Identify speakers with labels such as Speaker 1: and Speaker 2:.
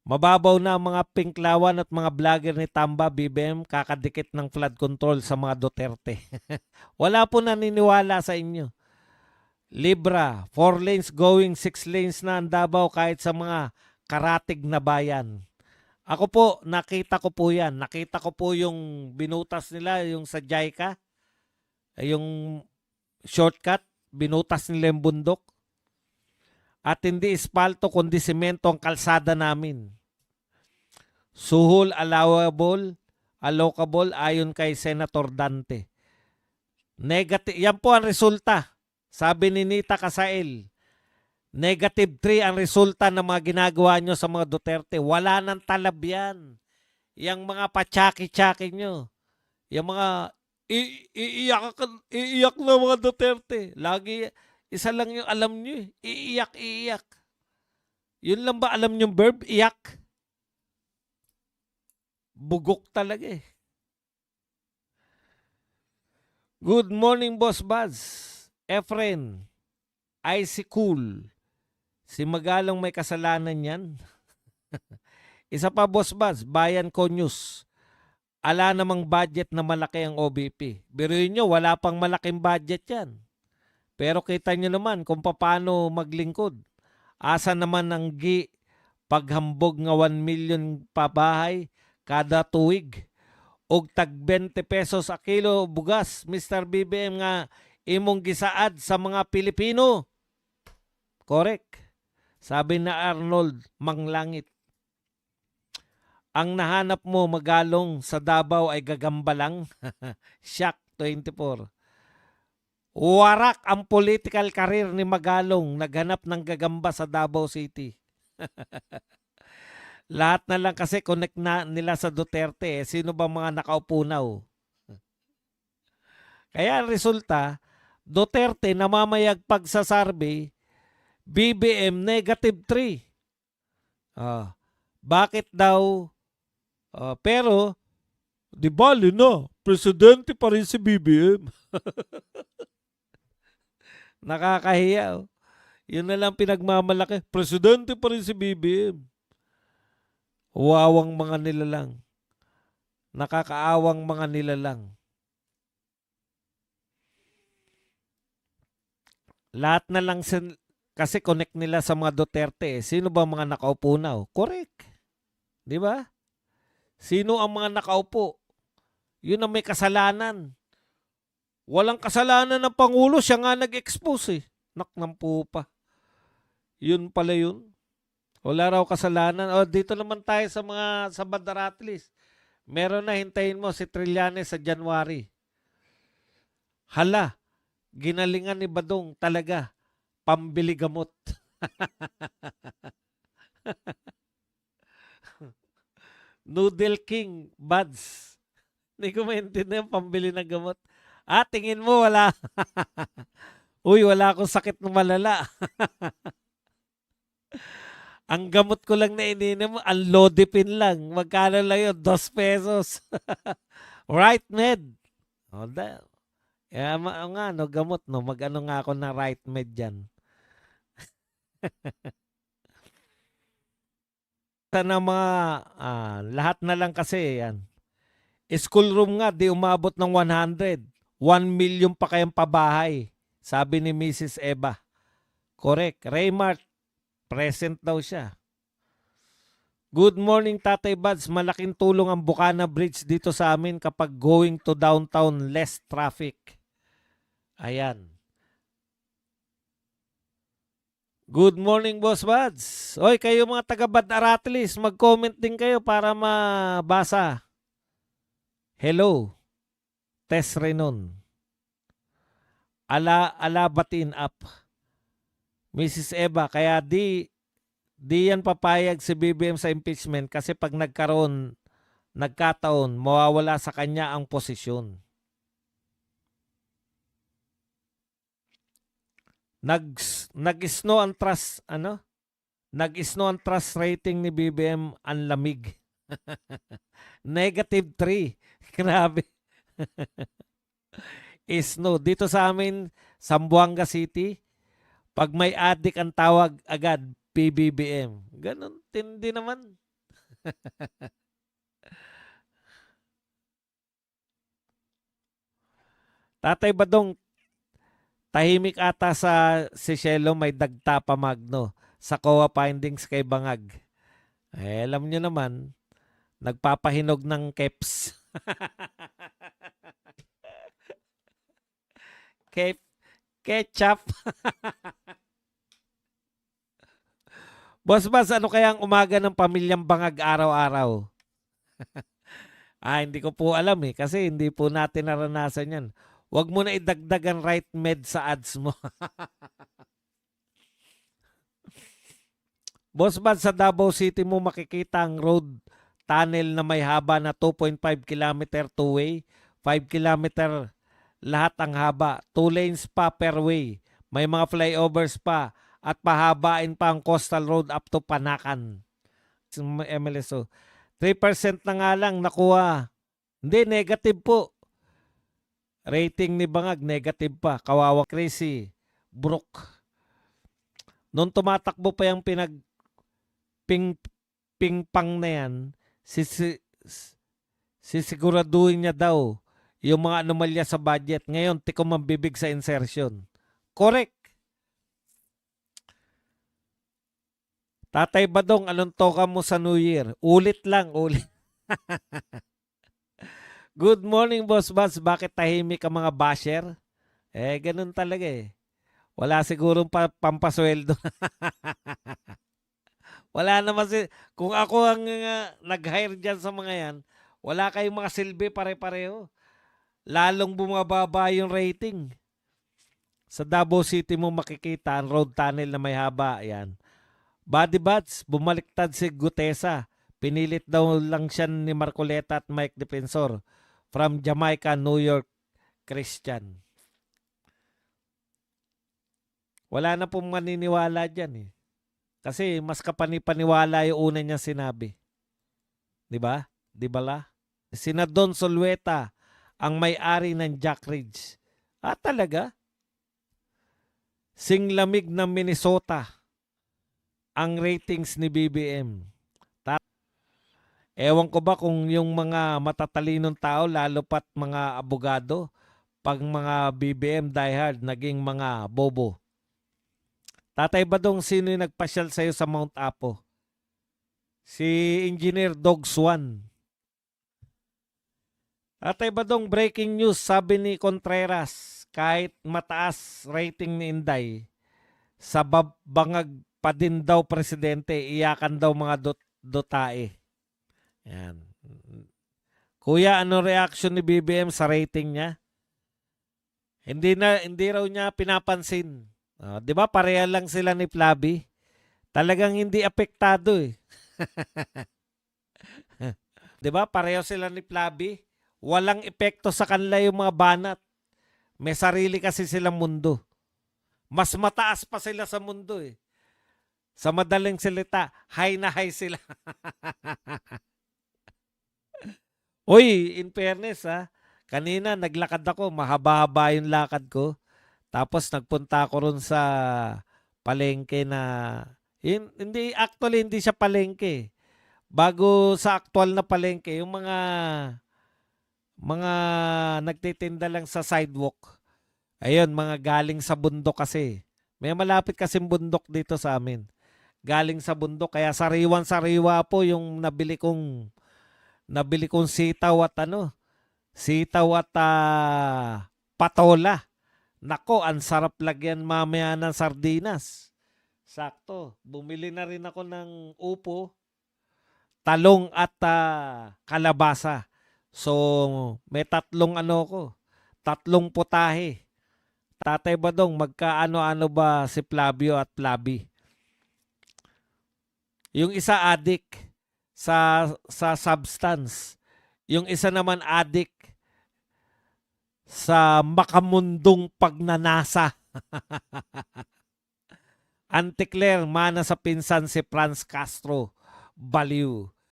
Speaker 1: Mababaw na ang mga pinklawan at mga vlogger ni Tamba BBM kakadikit ng flood control sa mga Duterte. Wala po naniniwala sa inyo. Libra, 4 lanes going, 6 lanes na ang Davao kahit sa mga karatig na bayan. Ako po, nakita ko po yan. Nakita ko po yung binutas nila, yung sa JICA, yung shortcut, binutas nila yung bundok. At hindi espalto kundi semento ang kalsada namin. Suhol allocable ayon kay Senator Dante. Negative, yan po ang resulta. Sabi ni Nita Casael, -3 ang resulta ng mga ginagawa nyo sa mga Duterte. Wala nang talab yan. Yang mga patsaki-tsaki nyo. Yung mga iiyak na mga Duterte. Lagi, isa lang yung alam nyo eh. Iiyak. Yun lang ba alam nyo verb? Iyak. Bugok talaga eh. Good morning, Boss Buzz. Efren, Icy Cool. Si Magalong may kasalanan yan. Isa pa, Boss Buzz, Bayan Ko News. Ala namang budget na malaki ang OBP. Biruin nyo, wala pang malaking budget yan. Pero kita nyo naman kung paano maglingkod. Asa naman ang paghambog nga 1 million pabahay kada tuig. Og tag 20 pesos a kilo bugas, Mr. BBM nga imong gisaad sa mga Pilipino. Correct. Sabi na Arnold Manglangit. Ang nahanap mo Magalong sa Davao ay gagamba lang. Shock 24. Warak ang political career ni Magalong. Naghanap ng gagamba sa Davao City. Lahat na lang kasi connect na nila sa Duterte. Sino ba mga nakaupo na? Kaya ang resulta, Duterte namamayagpag sa survey, BBM -3. Bakit daw? Pero, di bali na, presidente pa rin si BBM. Nakakahiya. Yun na lang pinagmamalaki. Presidente pa rin si BBM. Wawang mga nilalang. Nakakaawang mga nilalang. Lahat na lang kasi connect nila sa mga Duterte. Sino ba mga nakaupo na? Correct. Di ba? Sino ang mga nakaupo? Yun ang may kasalanan. Walang kasalanan ng Pangulo. Siya nga nag-expose eh. Naknampo pa. Yun pala yun. Wala raw kasalanan. Dito naman tayo sa Bandaratlis. Meron na, hintayin mo si Trillanes sa January. Hala, ginalingan ni Badong talaga. Pambili gamot. Noodle King, buds. Hindi ko maintindihan pambili ng gamot. Tingin mo wala. Uy, wala akong sakit ng malala. Ang gamot ko lang na ininom mo, ang Lodipin lang. Magkano lang yun? 2 pesos. Right, Med. Nga, gamot, no? Mag-ano nga ako ng Right Med dyan. Na mga, lahat na lang kasi, yan. School room nga, di umabot ng 100. 1 million pa kayang pabahay. Sabi ni Mrs. Eva. Correct. Raymart, present daw siya. Good morning, Tatay Buds. Malaking tulong ang Bukana Bridge dito sa amin kapag going to downtown, less traffic. Ayan. Good morning, Boss Buds. Oy, kayo mga taga-Bandaratlis, mag-comment din kayo para mabasa. Hello. Tess Renon. Batin up. Mrs. Eva, kaya di yan papayag si BBM sa impeachment kasi pag nagkataon, mawawala sa kanya ang posisyon. Nag-snow ang trust, Nag-snow ang trust rating ni BBM ang lamig. -3. Grabe. Snow. Dito sa amin, Zamboanga City, pag may adik ang tawag agad, PBBM. Ganon, tindi naman. Tatay Badong, tahimik ata sa si Shelo may dagta pa magno sa COA findings kay Bangag. Eh, alam nyo naman, nagpapahinog ng keps. Kep, ketchup. Boss Bas, ano kaya ang umaga ng pamilyang Bangag araw-araw? Hindi ko po alam eh, kasi hindi po natin naranasan yan. Huwag mo na idagdag ang right med sa ads mo. Boss Bad, sa Davao City mo makikita ang road tunnel na may haba na 2.5 kilometer two-way, 5 kilometer lahat ang haba, 2 lanes pa per way, may mga flyovers pa at pahabain pa ang coastal road up to Panakan. MLSO. 3% na nga lang nakuha. Hindi, negative po. Rating ni Bangag, negative pa. Kawawa crazy. Brook. Nung tumatakbo pa yung ping-pang na yan, sisiguraduhin niya daw yung mga anomalya sa budget. Ngayon, tikom ang bibig sa insertion. Correct. Tatay Badong, anong toka mo sa New Year? Ulit lang, ulit. Good morning, Boss Bas. Bakit tahimik ang mga basher? Eh, ganun talaga eh. Wala sigurong pampasweldo. Wala naman kung ako ang nag-hire dyan sa mga yan, wala kayong mga silbi pare-pareho. Lalong bumababa yung rating. Sa Davao City mo makikita ang road tunnel na may haba. Yan. Body Bats, bumaliktad si Gutesa. Pinilit daw lang siya ni Marcoleta at Mike Defensor. From Jamaica, New York, Christian. Wala na pong maniniwala dyan eh. Kasi mas kapanipaniwala yung una niyang sinabi. Di ba? Di ba la? Sina Don Solueta, ang may-ari ng Jack Ridge. Talaga? Singlamig ng Minnesota ang ratings ni BBM. Ewan ko ba kung yung mga matatalinong tao, lalo pat mga abogado, pag mga BBM diehard, naging mga bobo. Tatay Badong, sino yung nagpasyal sa'yo sa Mount Apo? Si Engineer Dog Swan. Tatay Badong, breaking news, sabi ni Contreras, kahit mataas rating ni Inday, sa Bangag pa din daw presidente, iyakan daw mga dotae. Yan. Kuya, ano reaction ni BBM sa rating niya? Hindi raw niya pinapansin. 'Di ba pareha lang sila ni Flavi? Talagang hindi apektado eh. 'Di ba pareho sila ni Flavi? Walang epekto sa kanila yung mga banat. May sarili kasi silang mundo. Mas mataas pa sila sa mundo eh. Sa madaling salita, high na high sila. Uy, in fairness kanina naglakad ako, mahaba-haba yung lakad ko. Tapos nagpunta ako ron sa palengke na, hindi siya palengke. Bago sa actual na palengke, yung mga nagtitinda lang sa sidewalk. Ayun, mga galing sa bundok kasi. May malapit kasing bundok dito sa amin. Galing sa bundok, kaya sariwan-sariwa po yung nabili kong sitaw at patola. Nako, ang sarap lagyan mamaya ng sardinas. Sakto, bumili na rin ako ng upo, talong at kalabasa. So, may tatlong tatlong putahe. Tatay Badong, magkaano-ano ba si Flavio at Flavi? Yung isa adik sa substance. Yung isa naman adik sa makamundong pagnanasa. Anticler, mana sa pinsan si Franz Castro, Baliw.